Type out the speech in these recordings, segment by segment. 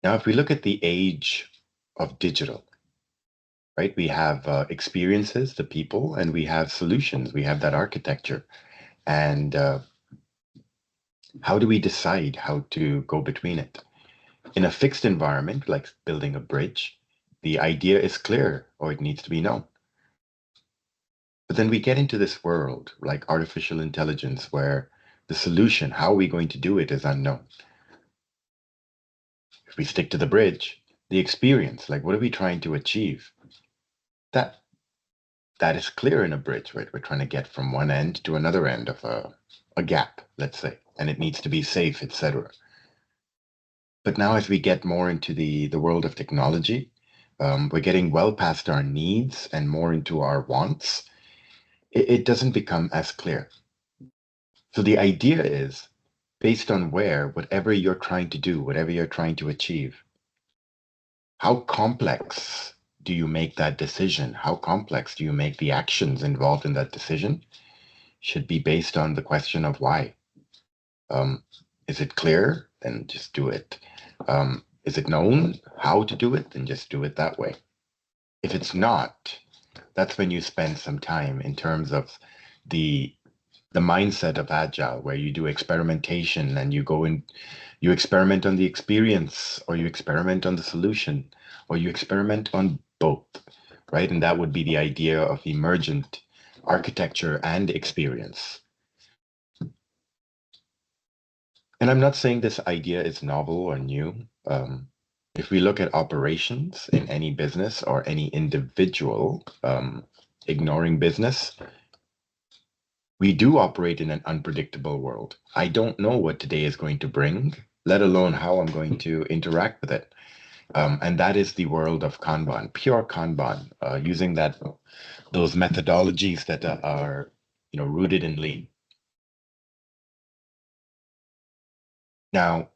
Now, if we look at the age of digital, right, we have experiences, the people, and we have solutions. We have that architecture. And how do we decide how to go between it? In a fixed environment, like building a bridge, the idea is clear or it needs to be known. But then we get into this world like artificial intelligence where the solution, how are we going to do it, is unknown. If we stick to the bridge, the experience, like what are we trying to achieve? That that is clear in a bridge, right? We're trying to get from one end to another end of a gap, let's say, and it needs to be safe, etc. But now as we get more into the world of technology, we're getting well past our needs and more into our wants. It doesn't become as clear. So the idea is based on whatever you're trying to do, whatever you're trying to achieve, how complex do you make that decision? How complex do you make the actions involved in that decision? Should be based on the question of why. Um, is it clear? Then just do it. Is it known how to do it? Then just do it that way. If it's not, that's when you spend some time in terms of the the mindset of agile, where you do experimentation and you go in, you experiment on the experience, or you experiment on the solution, or you experiment on both, right? And that would be the idea of emergent architecture and experience. And I'm not saying this idea is novel or new. If we look at operations in any business or any individual, ignoring business, we do operate in an unpredictable world. I don't know what today is going to bring, let alone how I'm going to interact with it. And that is the world of Kanban, pure Kanban, using those methodologies that are rooted in Lean. Now,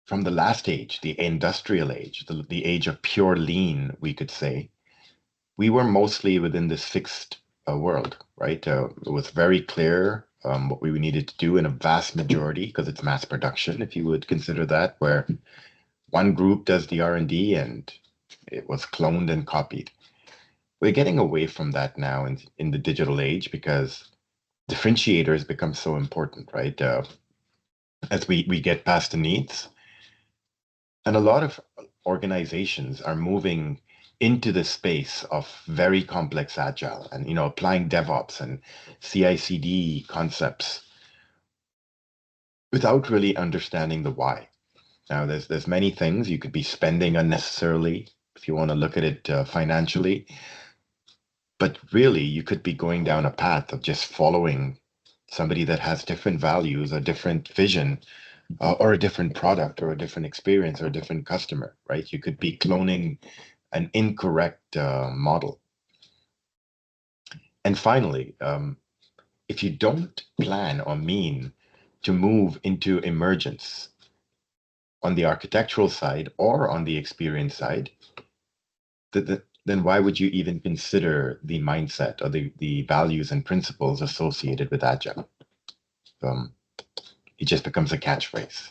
from the last age, the industrial age, the age of pure Lean, we could say, we were mostly within this fixed world, right? It was very clear what we needed to do in a vast majority, because it's mass production, if you would consider that, where one group does the R&D and it was cloned and copied. We're getting away from that now in the digital age because differentiators become so important, right? As we get past the needs. And a lot of organizations are moving into the space of very complex agile and applying DevOps and CI/CD concepts without really understanding the why. Now, there's many things you could be spending unnecessarily if you want to look at it financially, but really you could be going down a path of just following somebody that has different values, a different vision, or a different product, or a different experience, or a different customer, right? You could be cloning an incorrect model. And finally, if you don't plan or mean to move into emergence on the architectural side or on the experience side, then why would you even consider the mindset or the values and principles associated with Agile? Um, it just becomes a catchphrase.